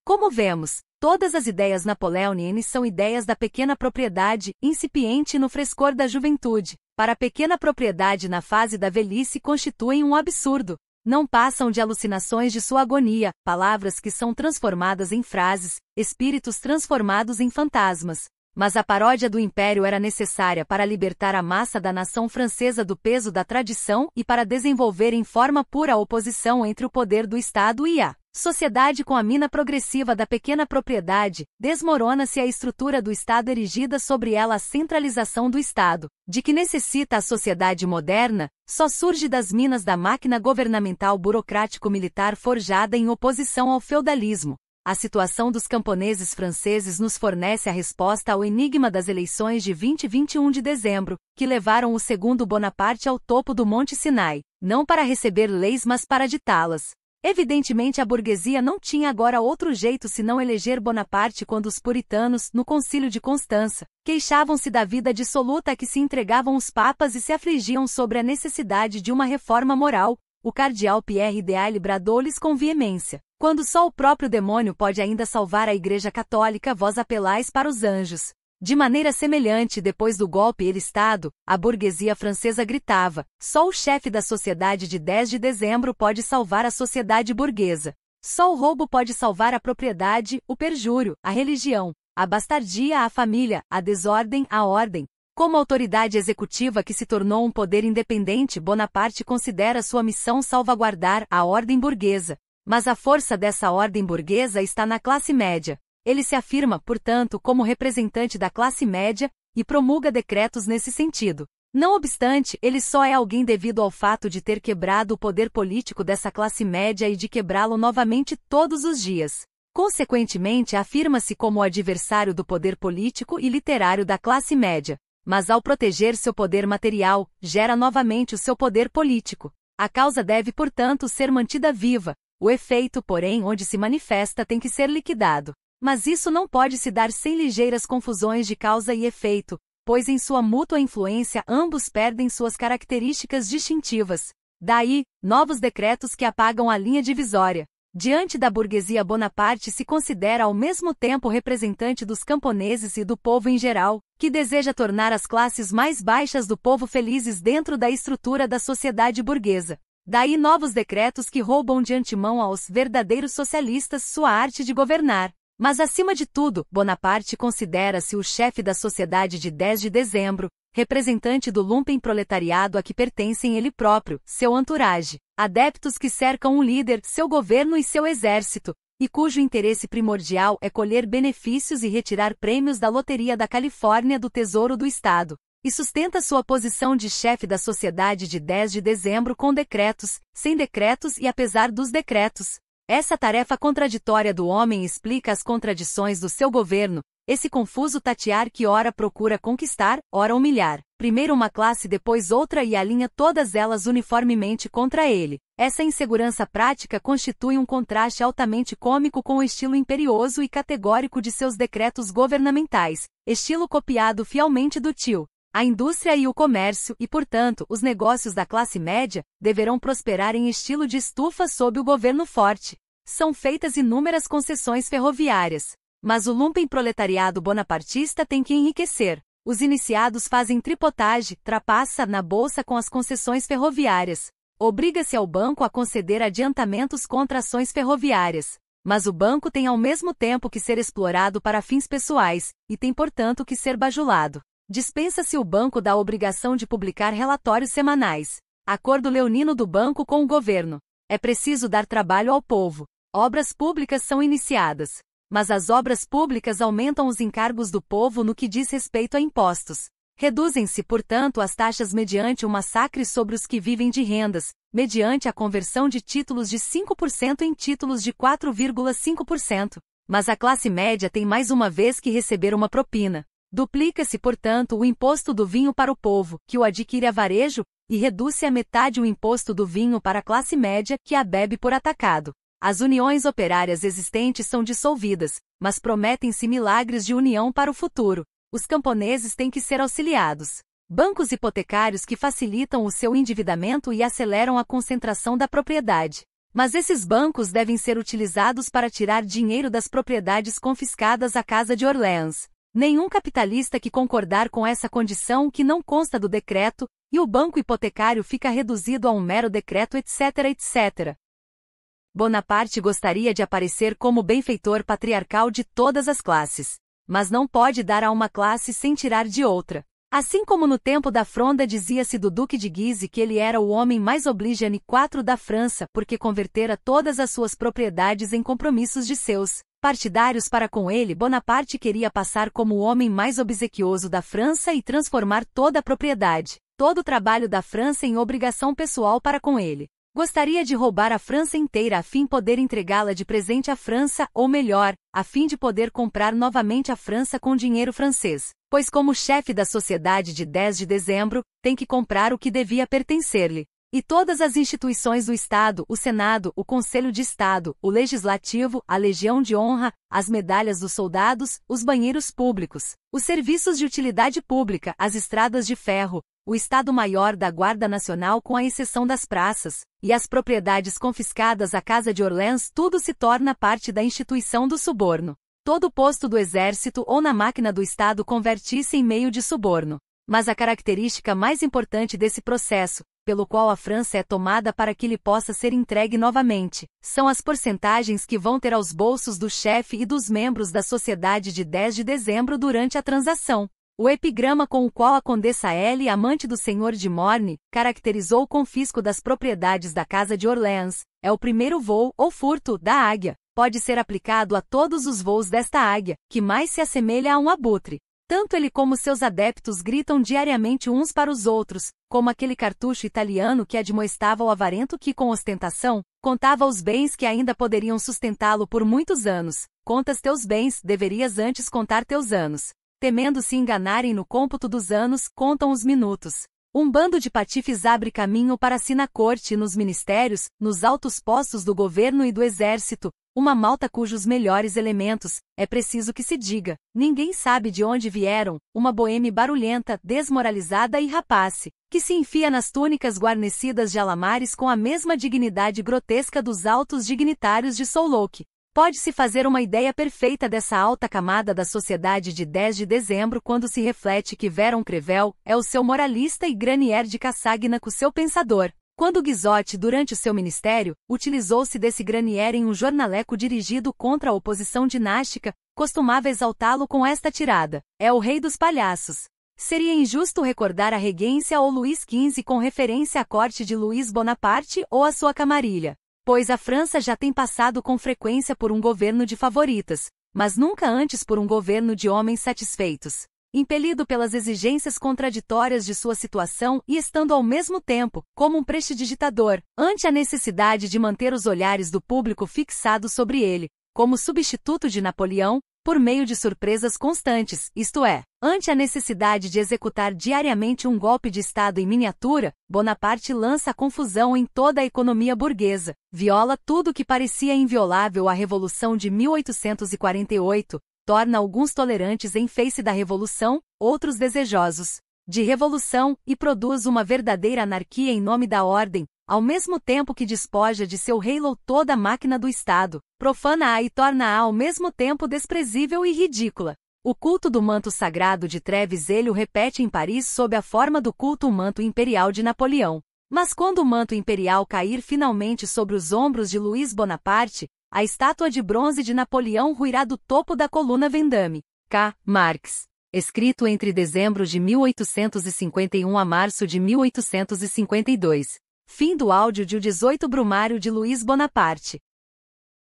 Como vemos, todas as ideias napoleonianas são ideias da pequena propriedade, incipiente no frescor da juventude. Para a pequena propriedade na fase da velhice constituem um absurdo. Não passam de alucinações de sua agonia, palavras que são transformadas em frases, espíritos transformados em fantasmas. Mas a paródia do império era necessária para libertar a massa da nação francesa do peso da tradição e para desenvolver em forma pura a oposição entre o poder do Estado e a sociedade. Com a mina progressiva da pequena propriedade, desmorona-se a estrutura do Estado erigida sobre ela a centralização do Estado, de que necessita a sociedade moderna, só surge das minas da máquina governamental burocrático-militar forjada em oposição ao feudalismo. A situação dos camponeses franceses nos fornece a resposta ao enigma das eleições de 20 e 21 de dezembro, que levaram o segundo Bonaparte ao topo do Monte Sinai, não para receber leis mas para ditá-las. Evidentemente a burguesia não tinha agora outro jeito senão eleger Bonaparte quando os puritanos, no Concílio de Constança, queixavam-se da vida dissoluta a que se entregavam os papas e se afligiam sobre a necessidade de uma reforma moral. O cardeal Pierre de Aile bradou-lhes com veemência: quando só o próprio demônio pode ainda salvar a Igreja Católica, vós apelais para os anjos. De maneira semelhante, depois do golpe e Estado, a burguesia francesa gritava: só o chefe da sociedade de 10 de dezembro pode salvar a sociedade burguesa. Só o roubo pode salvar a propriedade, o perjúrio, a religião, a bastardia, a família, a desordem, a ordem. Como autoridade executiva que se tornou um poder independente, Bonaparte considera sua missão salvaguardar a ordem burguesa. Mas a força dessa ordem burguesa está na classe média. Ele se afirma, portanto, como representante da classe média, e promulga decretos nesse sentido. Não obstante, ele só é alguém devido ao fato de ter quebrado o poder político dessa classe média e de quebrá-lo novamente todos os dias. Consequentemente, afirma-se como o adversário do poder político e literário da classe média. Mas ao proteger seu poder material, gera novamente o seu poder político. A causa deve, portanto, ser mantida viva. O efeito, porém, onde se manifesta tem que ser liquidado. Mas isso não pode se dar sem ligeiras confusões de causa e efeito, pois em sua mútua influência ambos perdem suas características distintivas. Daí, novos decretos que apagam a linha divisória. Diante da burguesia, Bonaparte se considera ao mesmo tempo representante dos camponeses e do povo em geral, que deseja tornar as classes mais baixas do povo felizes dentro da estrutura da sociedade burguesa. Daí novos decretos que roubam de antemão aos verdadeiros socialistas sua arte de governar. Mas acima de tudo, Bonaparte considera-se o chefe da sociedade de 10 de dezembro, representante do lumpenproletariado a que pertencem ele próprio, seu entourage, adeptos que cercam um líder, seu governo e seu exército, e cujo interesse primordial é colher benefícios e retirar prêmios da loteria da Califórnia do Tesouro do Estado. E sustenta sua posição de chefe da sociedade de 10 de dezembro com decretos, sem decretos e apesar dos decretos. Essa tarefa contraditória do homem explica as contradições do seu governo, esse confuso tatear que ora procura conquistar, ora humilhar, primeiro uma classe depois outra e alinha todas elas uniformemente contra ele. Essa insegurança prática constitui um contraste altamente cômico com o estilo imperioso e categórico de seus decretos governamentais, estilo copiado fielmente do tio. A indústria e o comércio e, portanto, os negócios da classe média, deverão prosperar em estilo de estufa sob o governo forte. São feitas inúmeras concessões ferroviárias. Mas o lumpenproletariado bonapartista tem que enriquecer. Os iniciados fazem tripotagem, trapaça na bolsa com as concessões ferroviárias. Obriga-se ao banco a conceder adiantamentos contra ações ferroviárias. Mas o banco tem ao mesmo tempo que ser explorado para fins pessoais, e tem portanto que ser bajulado. Dispensa-se o banco da obrigação de publicar relatórios semanais. Acordo leonino do banco com o governo. É preciso dar trabalho ao povo. Obras públicas são iniciadas. Mas as obras públicas aumentam os encargos do povo no que diz respeito a impostos. Reduzem-se, portanto, as taxas mediante um massacre sobre os que vivem de rendas, mediante a conversão de títulos de 5% em títulos de 4,5%. Mas a classe média tem mais uma vez que receber uma propina. Duplica-se, portanto, o imposto do vinho para o povo, que o adquire a varejo, e reduz-se à metade o imposto do vinho para a classe média, que a bebe por atacado. As uniões operárias existentes são dissolvidas, mas prometem-se milagres de união para o futuro. Os camponeses têm que ser auxiliados. Bancos hipotecários que facilitam o seu endividamento e aceleram a concentração da propriedade. Mas esses bancos devem ser utilizados para tirar dinheiro das propriedades confiscadas à Casa de Orleans. Nenhum capitalista que concordar com essa condição que não consta do decreto, e o banco hipotecário fica reduzido a um mero decreto, etc, etc. Bonaparte gostaria de aparecer como benfeitor patriarcal de todas as classes, mas não pode dar a uma classe sem tirar de outra. Assim como no tempo da Fronda dizia-se do Duque de Guise que ele era o homem mais obligé da França porque convertera todas as suas propriedades em compromissos de seus partidários para com ele, Bonaparte queria passar como o homem mais obsequioso da França e transformar toda a propriedade, todo o trabalho da França em obrigação pessoal para com ele. Gostaria de roubar a França inteira a fim de poder entregá-la de presente à França, ou melhor, a fim de poder comprar novamente a França com dinheiro francês, pois como chefe da sociedade de 10 de dezembro, tem que comprar o que devia pertencer-lhe. E todas as instituições do Estado, o Senado, o Conselho de Estado, o Legislativo, a Legião de Honra, as medalhas dos soldados, os banheiros públicos, os serviços de utilidade pública, as estradas de ferro, o Estado-Maior da Guarda Nacional com a exceção das praças, e as propriedades confiscadas à Casa de Orleans, tudo se torna parte da instituição do suborno. Todo posto do exército ou na máquina do Estado converte-se em meio de suborno. Mas a característica mais importante desse processo, pelo qual a França é tomada para que lhe possa ser entregue novamente, são as porcentagens que vão ter aos bolsos do chefe e dos membros da sociedade de 10 de dezembro durante a transação. O epigrama com o qual a Condessa L, amante do senhor de Morne, caracterizou o confisco das propriedades da Casa de Orleans, é o primeiro voo, ou furto, da águia. Pode ser aplicado a todos os voos desta águia, que mais se assemelha a um abutre. Tanto ele como seus adeptos gritam diariamente uns para os outros, como aquele cartucho italiano que admoestava o avarento que, com ostentação, contava os bens que ainda poderiam sustentá-lo por muitos anos. Contas teus bens, deverias antes contar teus anos. Temendo se enganarem no cômputo dos anos, contam os minutos. Um bando de patifes abre caminho para si na corte e nos ministérios, nos altos postos do governo e do exército, uma malta cujos melhores elementos, é preciso que se diga, ninguém sabe de onde vieram, uma boêmia barulhenta, desmoralizada e rapace, que se enfia nas túnicas guarnecidas de alamares com a mesma dignidade grotesca dos altos dignitários de Soulouque. Pode-se fazer uma ideia perfeita dessa alta camada da sociedade de 10 de dezembro quando se reflete que Véron Crevel é o seu moralista e Granier de Cassagnac o seu pensador. Quando Guizot, durante o seu ministério, utilizou-se desse Granier em um jornaleco dirigido contra a oposição dinástica, costumava exaltá-lo com esta tirada: é o rei dos palhaços. Seria injusto recordar a regência ou Luís XV com referência à corte de Luís Bonaparte ou à sua camarilha. Pois a França já tem passado com frequência por um governo de favoritas, mas nunca antes por um governo de homens satisfeitos. Impelido pelas exigências contraditórias de sua situação e estando ao mesmo tempo, como um prestidigitador, ante a necessidade de manter os olhares do público fixados sobre ele, como substituto de Napoleão, por meio de surpresas constantes, isto é, ante a necessidade de executar diariamente um golpe de Estado em miniatura, Bonaparte lança a confusão em toda a economia burguesa, viola tudo que parecia inviolável à Revolução de 1848, torna alguns tolerantes em face da Revolução, outros desejosos de revolução, e produz uma verdadeira anarquia em nome da ordem, ao mesmo tempo que despoja de seu halo toda a máquina do Estado, profana-a e torna-a ao mesmo tempo desprezível e ridícula. O culto do manto sagrado de Treves ele o repete em Paris sob a forma do culto ao manto imperial de Napoleão. Mas quando o manto imperial cair finalmente sobre os ombros de Luís Bonaparte, a estátua de bronze de Napoleão ruirá do topo da coluna Vendôme. K. Marx. Escrito entre dezembro de 1851 a março de 1852. Fim do áudio de 18 Brumário de Luís Bonaparte.